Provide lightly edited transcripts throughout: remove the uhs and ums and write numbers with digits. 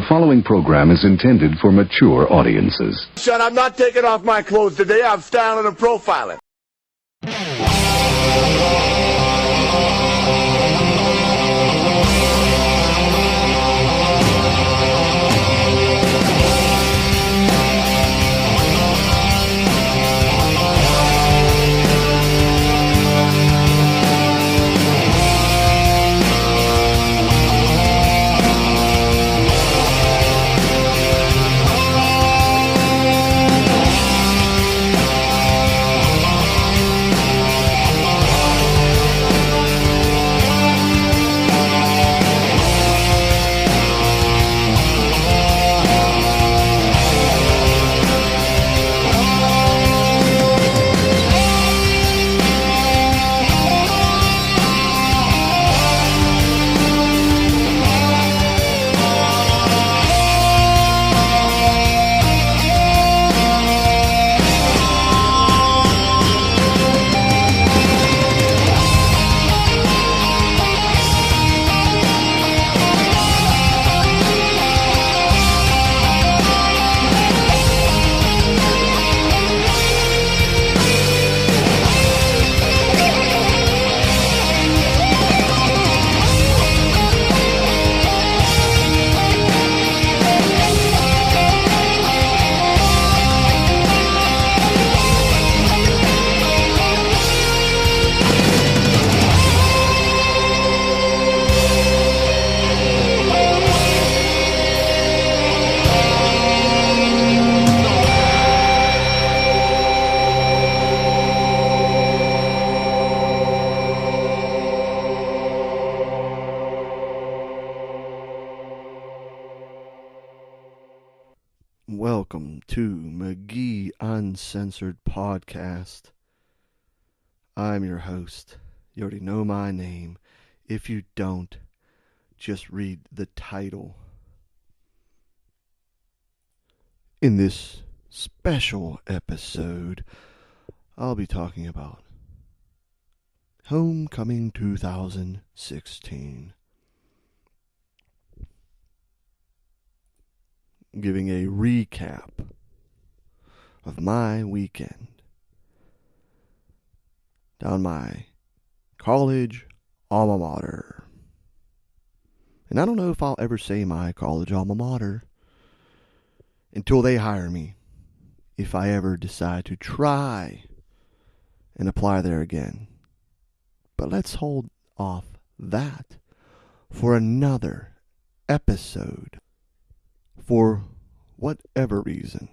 The following program is intended for mature audiences. Son, I'm not taking off my clothes today. I'm styling and profiling. Welcome to McGee Uncensored Podcast. I'm your host. You already know my name. If you don't, just read the title. In this special episode, I'll be talking about Homecoming 2016. Giving a recap of my weekend down my college alma mater. And I don't know if I'll ever say my college alma mater until they hire me, if I ever decide to try and apply there again. But let's hold off that for another episode. For whatever reason,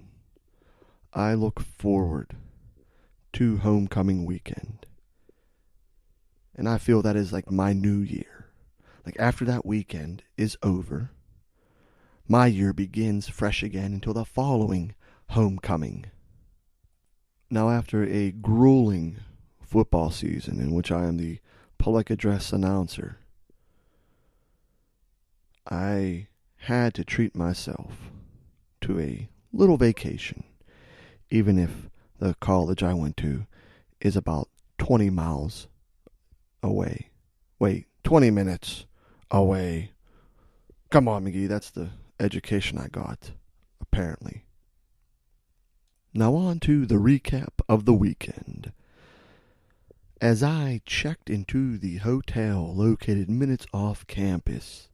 I look forward to homecoming weekend. And I feel that is like my new year. Like after that weekend is over, my year begins fresh again until the following homecoming. Now after a grueling football season in which I am the public address announcer, I had to treat myself to a little vacation, even if the college I went to is about 20 miles away. Wait, 20 minutes away. Come on, McGee, that's the education I got, apparently. Now on to the recap of the weekend. As I checked into the hotel located minutes off campus,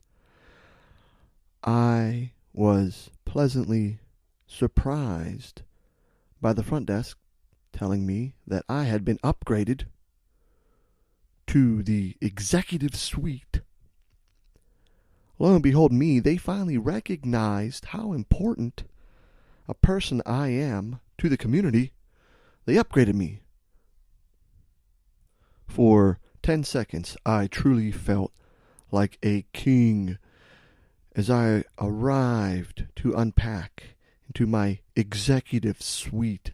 I was pleasantly surprised by the front desk telling me that I had been upgraded to the executive suite. Lo and behold me, they finally recognized how important a person I am to the community. They upgraded me. For 10 seconds, I truly felt like a king. As I arrived to unpack into my executive suite,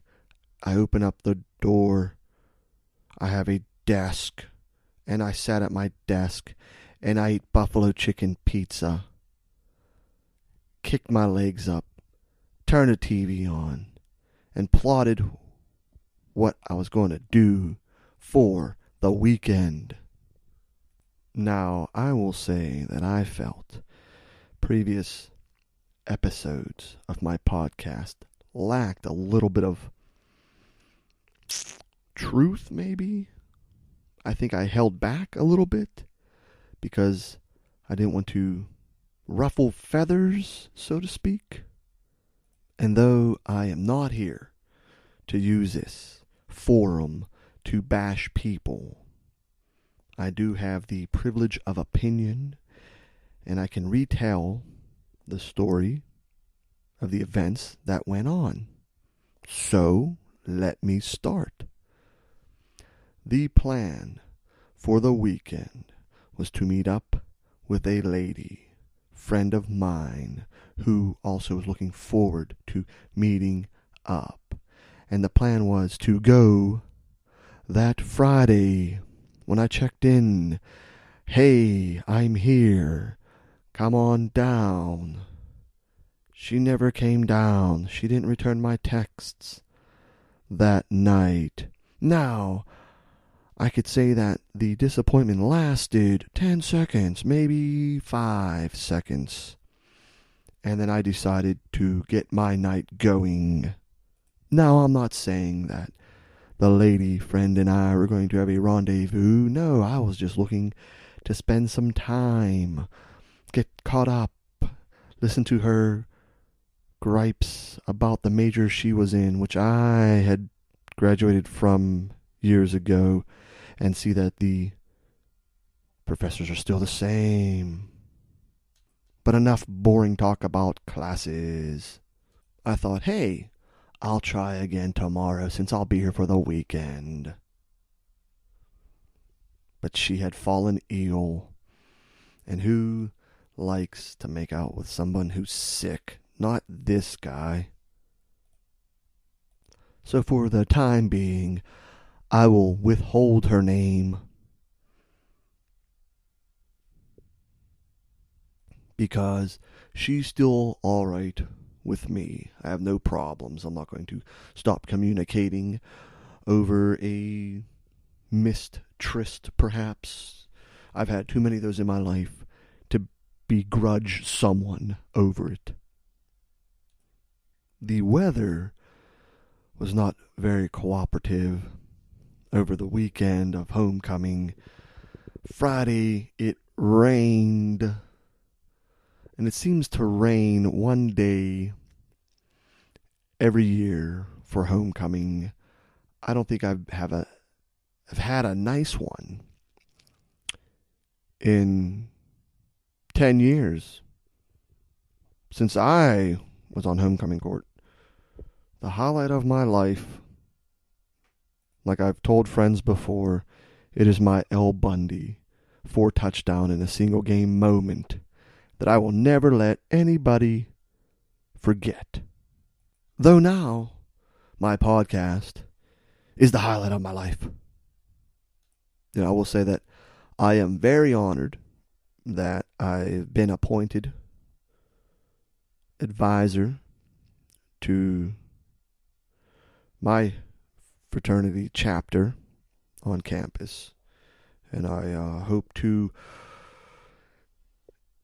I open up the door. I have a desk, and I sat at my desk, and I ate buffalo chicken pizza, kicked my legs up, turned the TV on, and plotted what I was going to do for the weekend. Now, I will say that I felt previous episodes of my podcast lacked a little bit of truth, maybe. I think I held back a little bit because I didn't want to ruffle feathers, so to speak. And though I am not here to use this forum to bash people, I do have the privilege of opinion, and I can retell the story of the events that went on. So, let me start. The plan for the weekend was to meet up with a lady, friend of mine, who also was looking forward to meeting up. And the plan was to go that Friday when I checked in. Hey, I'm here. Come on down. She never came down. She didn't return my texts that night. Now, I could say that the disappointment lasted 10 seconds, maybe 5 seconds. And then I decided to get my night going. Now, I'm not saying that the lady friend and I were going to have a rendezvous. No, I was just looking to spend some time, get caught up, listen to her gripes about the major she was in, which I had graduated from years ago, and see that the professors are still the same. But enough boring talk about classes. I thought, hey, I'll try again tomorrow since I'll be here for the weekend. But she had fallen ill. And who likes to make out with someone who's sick? Not this guy. So for the time being, I will withhold her name. Because she's still alright with me. I have no problems. I'm not going to stop communicating over a missed tryst, perhaps. I've had too many of those in my life to begrudge someone over it. The weather was not very cooperative over the weekend of homecoming. Friday, it rained. And it seems to rain one day every year for homecoming. I don't think I've had a nice one in 10 years since I was on homecoming court. The highlight of my life, like I've told friends before, it is my El Bundy 4-touchdown in a single game moment that I will never let anybody forget. Though now, my podcast is the highlight of my life. I will say that I am very honored that I've been appointed advisor to my fraternity chapter on campus. And I hope to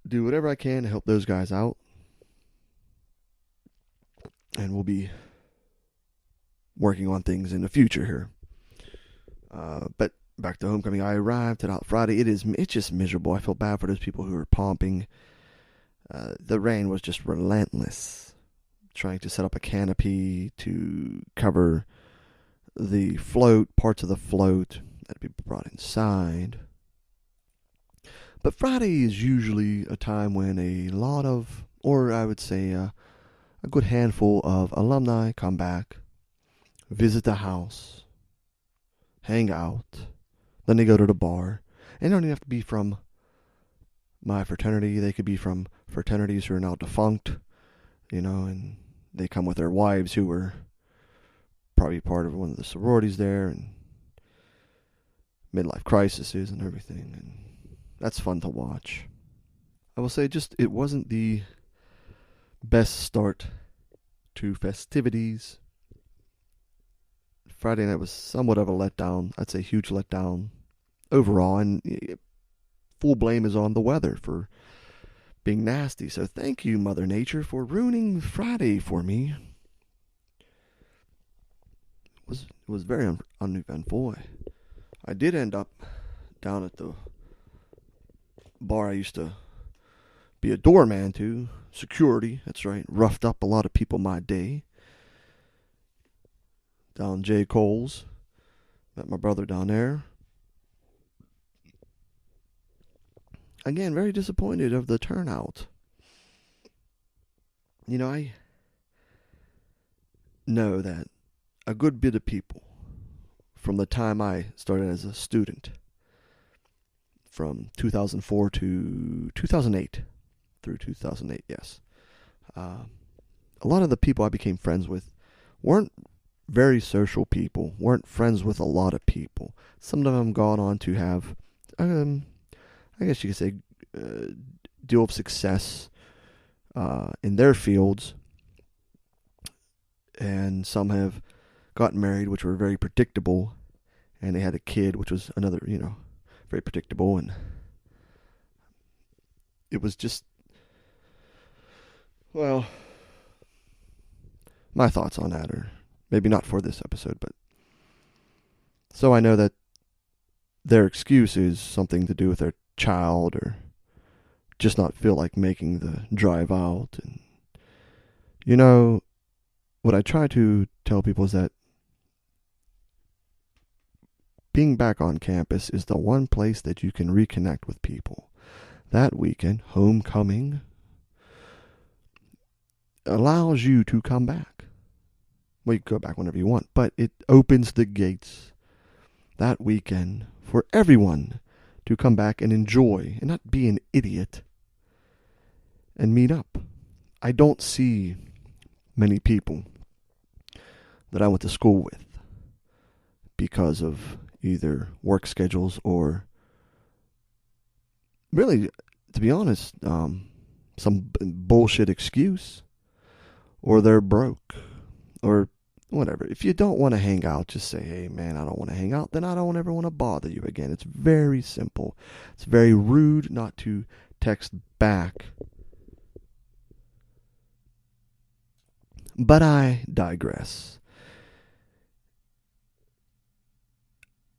do whatever I can to help those guys out. And we'll be working on things in the future here. But back to homecoming, I arrived at Friday. It's just miserable. I feel bad for those people who are pumping. The rain was just relentless. Trying to set up a canopy to cover the float, parts of the float that be brought inside. But Friday is usually a time when a lot of, or I would say a good handful of alumni come back, visit the house, hang out, then they go to the bar. And they don't even have to be from my fraternity. They could be from fraternities who are now defunct, and they come with their wives who were probably part of one of the sororities there, and midlife crises and everything, and that's fun to watch. I will say it wasn't the best start to festivities. Friday night was somewhat of a letdown. I'd say huge letdown overall, and full blame is on the weather for being nasty. So thank you, Mother Nature, for ruining Friday for me. It was very uneventful. I did end up down at the bar I used to be a doorman to. Security, that's right. Roughed up a lot of people my day. Down J. Cole's. Met my brother down there. Again, very disappointed of the turnout. You know, I know that a good bit of people, from the time I started as a student, from 2004 to 2008, through 2008, yes. A lot of the people I became friends with weren't very social people, weren't friends with a lot of people. Some of them gone on to have, I guess you could say, deal of success in their fields. And some have gotten married, which were very predictable. And they had a kid, which was another, very predictable. And it was just, well, my thoughts on that are maybe not for this episode, but so I know that their excuse is something to do with their child or just not feel like making the drive out. And, what I try to tell people is that being back on campus is the one place that you can reconnect with people. That weekend, homecoming, allows you to come back. Well, you can go back whenever you want, but it opens the gates that weekend for everyone to come back and enjoy and not be an idiot and meet up. I don't see many people that I went to school with because of either work schedules or really, to be honest, some bullshit excuse, or they're broke, or whatever. If you don't want to hang out, just say, hey man, I don't want to hang out, then I don't ever want to bother you again. It's very simple. It's very rude not to text back. But I digress.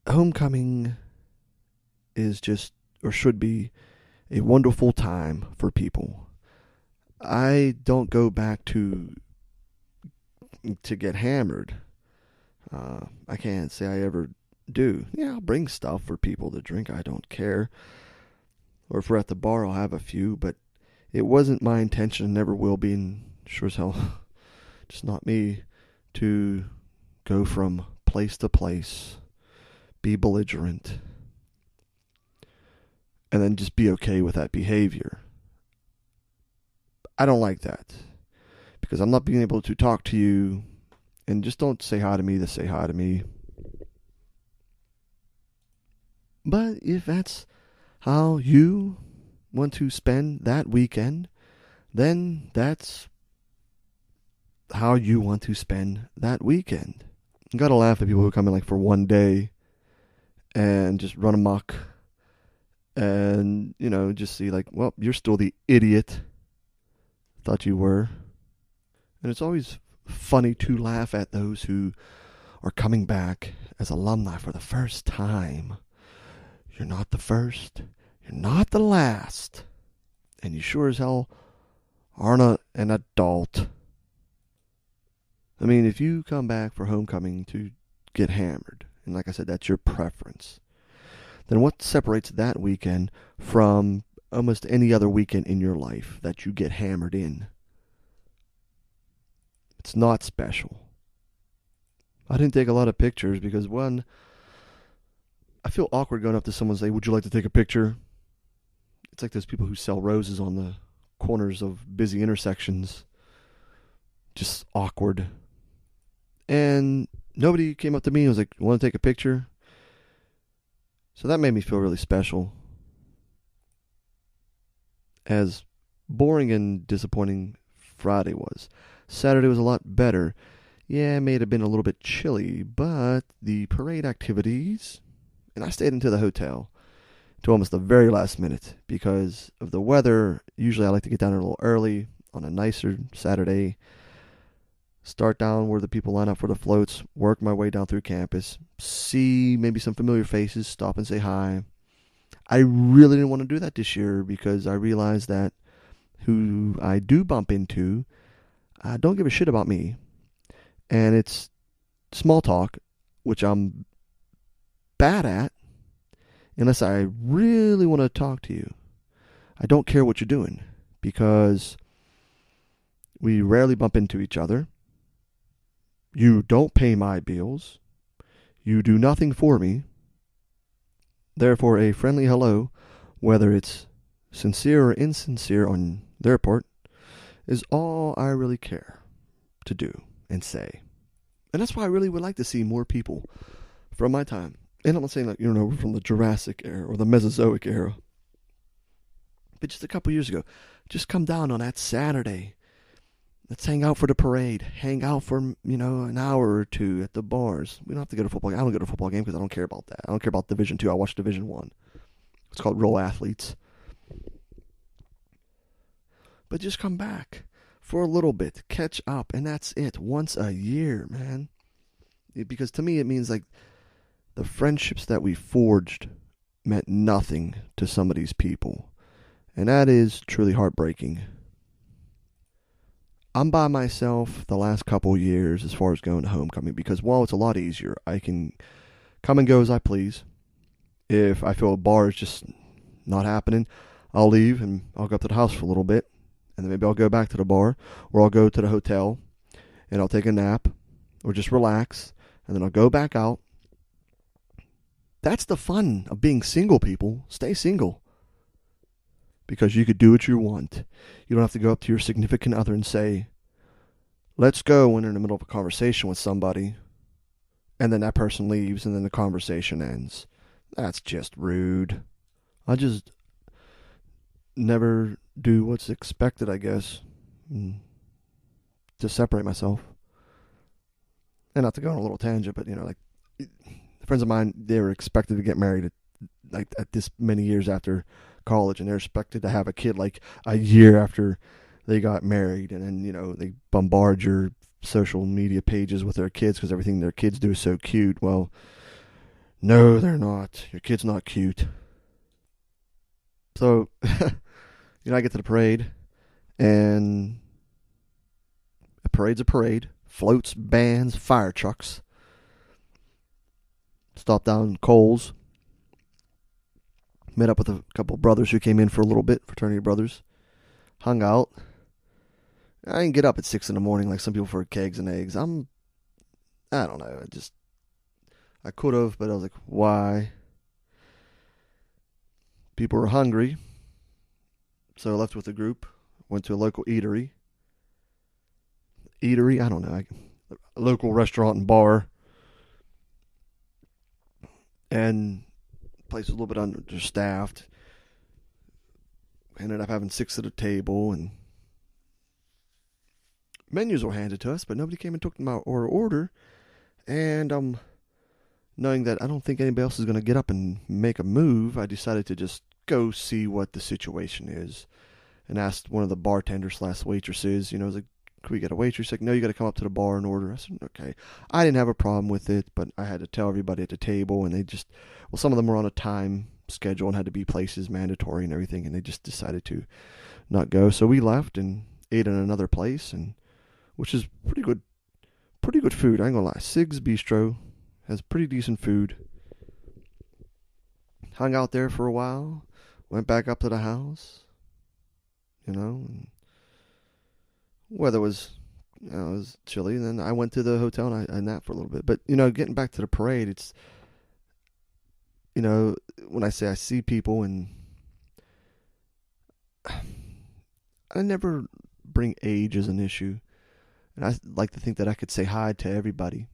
Homecoming is just, or should be, a wonderful time for people. I don't go back to get hammered. I can't say I ever do. Yeah, I'll bring stuff for people to drink. I don't care. Or if we're at the bar, I'll have a few. But it wasn't my intention, never will be, and sure as hell, just not me, to go from place to place, be belligerent, and then just be okay with that behavior. I don't like that, because I'm not being able to talk to you, and just don't say hi to me to say hi to me. But if that's how you want to spend that weekend, then that's how you want to spend that weekend. You gotta laugh at people who come in like for one day and just run amok and, just see like, well, you're still the idiot thought you were. And it's always funny to laugh at those who are coming back as alumni for the first time. You're not the first. You're not the last. And you sure as hell aren't an adult. I mean, if you come back for homecoming to get hammered, and like I said, that's your preference, then what separates that weekend from almost any other weekend in your life that you get hammered in? It's not special. I didn't take a lot of pictures because, one, I feel awkward going up to someone and say, would you like to take a picture? It's like those people who sell roses on the corners of busy intersections. Just awkward. And nobody came up to me and was like, want to take a picture? So that made me feel really special. As boring and disappointing Friday was, Saturday was a lot better. Yeah, it may have been a little bit chilly, but the parade activities, and I stayed into the hotel, to almost the very last minute because of the weather. Usually I like to get down there a little early on a nicer Saturday, start down where the people line up for the floats, work my way down through campus, see maybe some familiar faces, stop and say hi. I really didn't want to do that this year because I realized that who I do bump into don't give a shit about me. And it's small talk, which I'm bad at unless I really want to talk to you. I don't care what you're doing because we rarely bump into each other. You don't pay my bills. You do nothing for me. Therefore, a friendly hello, whether it's sincere or insincere on their part, is all I really care to do and say. And that's why I really would like to see more people from my time. And I'm not saying like, from the Jurassic era or the Mesozoic era. But just a couple years ago, just come down on that Saturday. Let's hang out for the parade. Hang out for, an hour or two at the bars. We don't have to go to a football game. I don't go to a football game because I don't care about that. I don't care about Division 2. I watch Division 1. It's called Real Athletes. But just come back for a little bit. Catch up. And that's it. Once a year, man. Because to me, it means like the friendships that we forged meant nothing to some of these people. And that is truly heartbreaking. I'm by myself the last couple years as far as going to homecoming because, while it's a lot easier, I can come and go as I please. If I feel a bar is just not happening, I'll leave and I'll go up to the house for a little bit. And then maybe I'll go back to the bar or I'll go to the hotel and I'll take a nap or just relax. And then I'll go back out. That's the fun of being single, people. Stay single. Because you could do what you want. You don't have to go up to your significant other and say, let's go, when you're in the middle of a conversation with somebody. And then that person leaves and then the conversation ends. That's just rude. I just never do what's expected, I guess. To separate myself. And not to go on a little tangent, but, friends of mine, they were expected to get married at this many years after college, and they're expected to have a kid like a year after they got married, and then they bombard your social media pages with their kids because everything their kids do is so cute. Well, no, they're not. Your kid's not cute. So I get to the parade, and a parade's a parade. Floats, bands, fire trucks. Stopped down Coles. Met up with a couple of brothers who came in for a little bit, fraternity brothers. Hung out. I didn't get up at 6 in the morning like some people for kegs and eggs. I don't know. I could have, but I was like, why? People were hungry. So I left with the group. Went to a local eatery. I don't know. A local restaurant and bar. And the place was a little bit understaffed. Ended up having 6 at a table, and menus were handed to us, but nobody came and took my order. And knowing that I don't think anybody else is going to get up and make a move, I decided to just go see what the situation is. And asked one of the bartenders / waitresses, I was like, can we get a waitress? Like, no, you got to come up to the bar and order. I said, okay. I didn't have a problem with it, but I had to tell everybody at the table, and some of them were on a time schedule and had to be places mandatory and everything, and they just decided to not go. So we left and ate in another place, and which is pretty good food. I ain't gonna lie. Sig's Bistro has pretty decent food. Hung out there for a while, went back up to the house, and weather was, it was chilly, and then I went to the hotel and I napped for a little bit. But, getting back to the parade, it's, when I say I see people, and I never bring age as an issue. And I like to think that I could say hi to everybody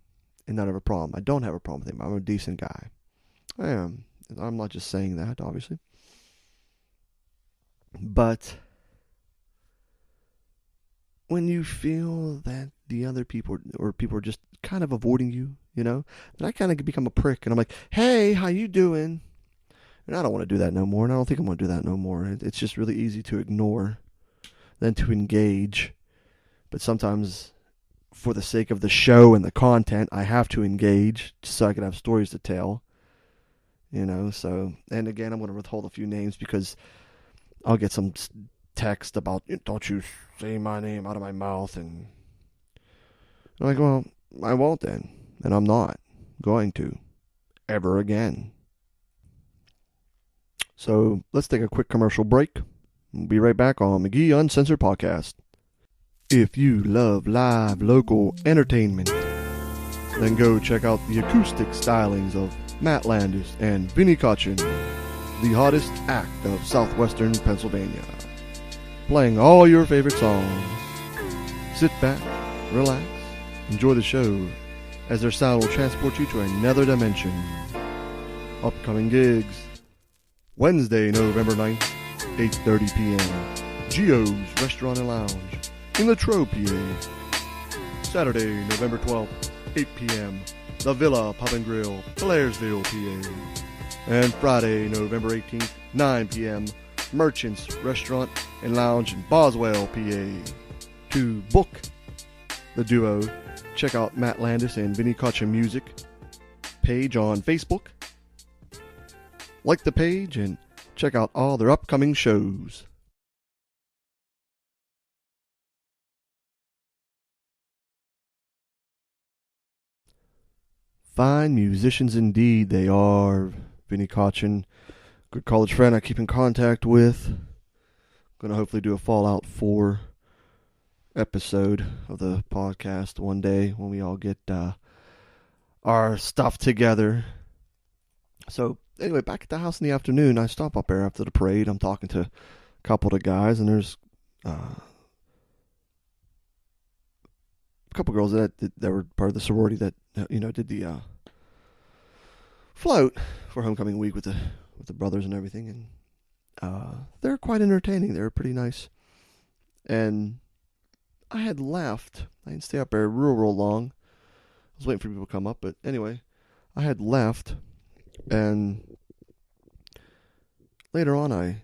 and not have a problem. I don't have a problem with them. I'm a decent guy. I am. I'm not just saying that, obviously. But when you feel that the other people or people are just kind of avoiding you, then I kind of become a prick, and I'm like, hey, how you doing? And I don't want to do that no more, and I don't think I'm going to do that no more. It's just really easy to ignore than to engage. But sometimes, for the sake of the show and the content, I have to engage just so I can have stories to tell. So, and again, I'm going to withhold a few names because I'll get some text about, don't you say my name out of my mouth. And I'm like, well, I won't then. And I'm not going to ever again. So let's take a quick commercial break. We'll be right back on McGee Uncensored Podcast. If you love live local entertainment, then go check out the acoustic stylings of Matt Landis and Vinny Cochin, the hottest act of southwestern Pennsylvania, playing all your favorite songs. Sit back, relax, enjoy the show, as their sound will transport you to another dimension. Upcoming gigs: Wednesday, November 9th, 8:30 p.m., Gio's Restaurant and Lounge in Latrobe, PA. Saturday, November 12th, 8 p.m., The Villa Pub and Grill, Blairsville, PA. And Friday, November 18th, 9 p.m., Merchants Restaurant and Lounge in Boswell, PA. To book the duo, check out Matt Landis and Vinny Cochin Music page on Facebook. Like the page and check out all their upcoming shows. Fine musicians indeed they are. Vinny Cochin, good college friend I keep in contact with. Gonna hopefully do a Fallout 4 episode of the podcast one day when we all get our stuff together. So anyway, back at the house in the afternoon, I stop up there after the parade. I'm talking to a couple of the guys, and there's a couple girls that were part of the sorority that did the float for homecoming week with the brothers and everything, and they're quite entertaining. They're pretty nice, and I had left. I didn't stay up there real long. I was waiting for people to come up, but anyway, I had left, and later on I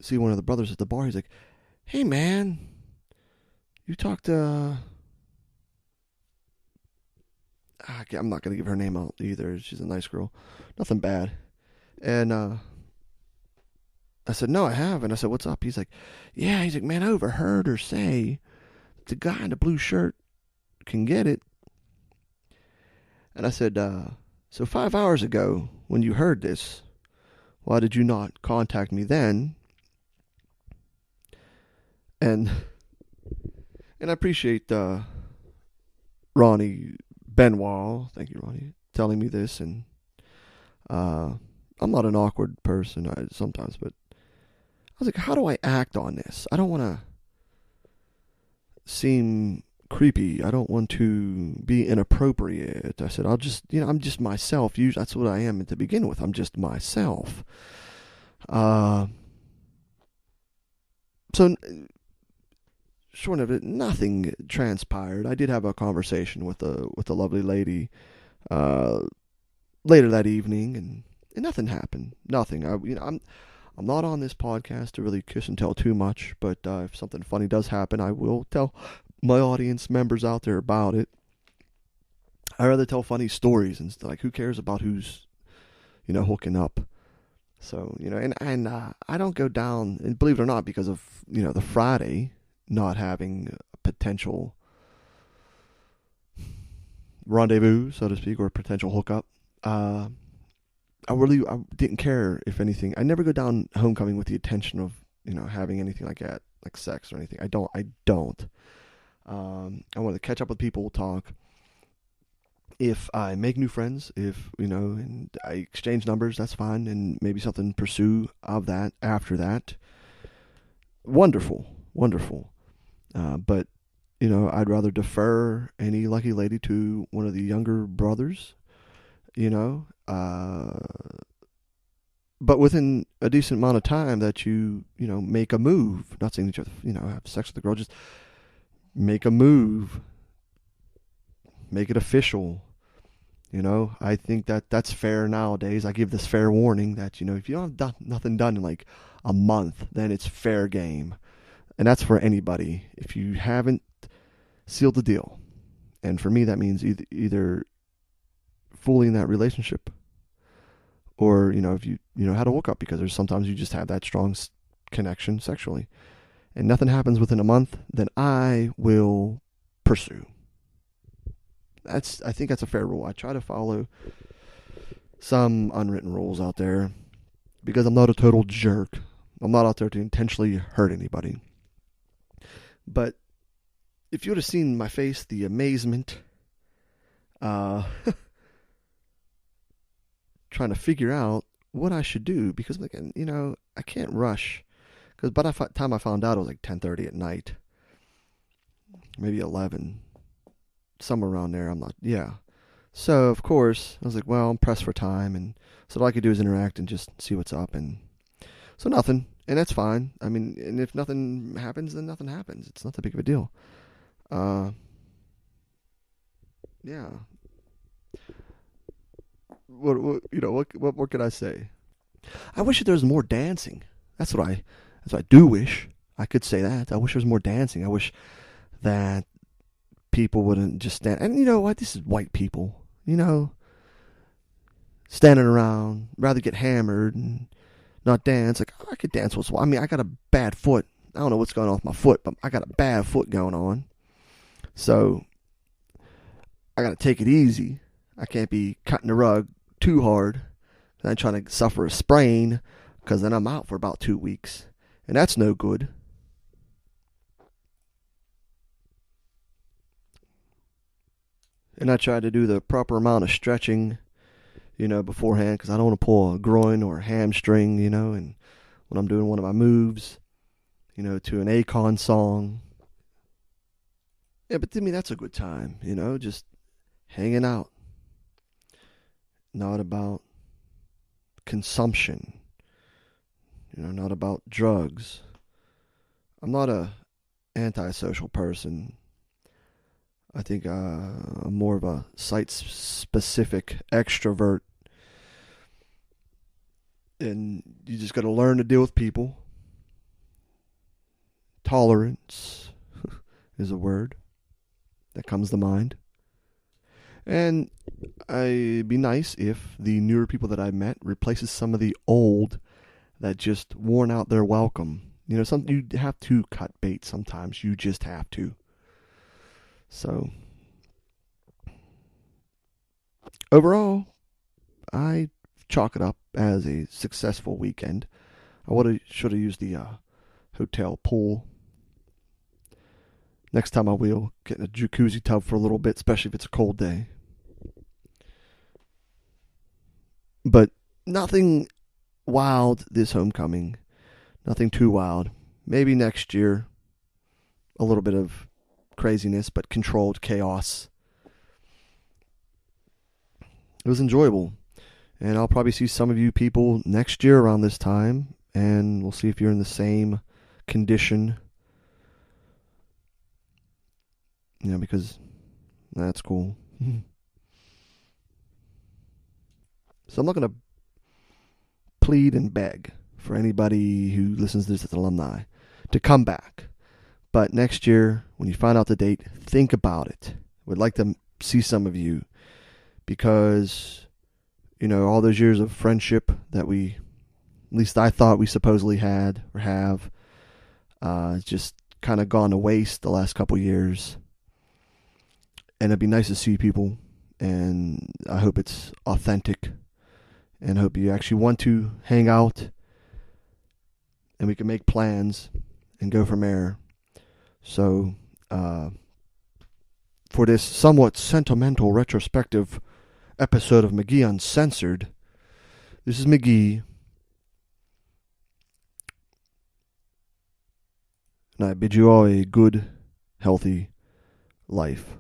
see one of the brothers at the bar. He's like, "Hey man, you talked to..." I'm not going to give her name out either. She's a nice girl. Nothing bad. And I said, "No, I haven't." I said, "What's up?" He's like, "Yeah." He's like, "Man, I overheard her say the guy in the blue shirt can get it." And I said, "So 5 hours ago, when you heard this, why did you not contact me then?" And I appreciate Ronnie Benoit, thank you, Ronnie, telling me this. And I'm not an awkward person sometimes, but I was like, how do I act on this? I don't want to seem creepy. I don't want to be inappropriate. I said, I'm just myself. Usually, that's what I am to begin with. I'm just myself. So, short of it, nothing transpired. I did have a conversation with a lovely lady later that evening, and nothing happened. Nothing. I'm not on this podcast to really kiss and tell too much, but if something funny does happen, I will tell my audience members out there about it. I rather tell funny stories, and like, who cares about who's hooking up? So and I don't go down, and believe it or not, because of the Friday not having a potential rendezvous, so to speak, or a potential hookup. I didn't care, if anything. I never go down homecoming with the intention of having anything like that, like sex or anything. I don't. I want to catch up with people, talk. If I make new friends, and I exchange numbers, that's fine, and maybe something pursue of that after that. Wonderful. But I'd rather defer any lucky lady to one of the younger brothers, but within a decent amount of time that you make a move. Not saying that you have sex with the girl, just make a move, make it official. I think that's fair nowadays. I give this fair warning that, if you don't have nothing done in like a month, then it's fair game. And that's for anybody. If you haven't sealed the deal. And for me, that means either fully in that relationship or, if you know how to hook up, because there's sometimes you just have that strong connection sexually and nothing happens within a month, then I will pursue. I think that's a fair rule. I try to follow some unwritten rules out there because I'm not a total jerk. I'm not out there to intentionally hurt anybody. But if you would have seen my face, the amazement, trying to figure out what I should do, because I can't rush. Because by the time I found out, it was like 10:30 at night, maybe 11, somewhere around there. So of course I was like, well, I'm pressed for time, and so all I could do is interact and just see what's up, and so nothing, and that's fine. I mean, and if nothing happens, then nothing happens. It's not that big of a deal. Yeah. What could I say? I wish that there was more dancing. That's what I do wish. I could say that. I wish there was more dancing. I wish that people wouldn't just stand. And you know what? This is white people. Standing around, rather get hammered and not dance. Like, I could dance once in a while. I mean, I got a bad foot. I don't know what's going on with my foot, but I got a bad foot going on. So I got to take it easy. I can't be cutting the rug too hard. I'm trying to suffer a sprain, because then I'm out for about 2 weeks. And that's no good. And I try to do the proper amount of stretching, beforehand, because I don't want to pull a groin or a hamstring, and when I'm doing one of my moves, to an Akon song. Yeah, but to me, that's a good time, just hanging out. Not about consumption, not about drugs. I'm not a antisocial person. I think I'm more of a site-specific extrovert. And you just got to learn to deal with people. Tolerance is a word that comes to mind. And it'd be nice if the newer people that I met replaces some of the old that just worn out their welcome. You have to cut bait sometimes. You just have to. So, overall, I chalk it up as a successful weekend. I should have used the hotel pool. Next time I will get in a jacuzzi tub for a little bit, especially if it's a cold day. But nothing wild this homecoming. Nothing too wild. Maybe next year, a little bit of craziness, but controlled chaos. It was enjoyable. And I'll probably see some of you people next year around this time. And we'll see if you're in the same condition. Because that's cool. So I'm not going to plead and beg for anybody who listens to this as an alumni to come back. But next year, when you find out the date, think about it. Would like to see some of you, because, all those years of friendship that at least I thought we supposedly had or have, just kind of gone to waste the last couple years. And it'd be nice to see people, and I hope it's authentic, and I hope you actually want to hang out, and we can make plans and go from there. So, for this somewhat sentimental retrospective episode of McGee Uncensored, this is McGee, and I bid you all a good, healthy life.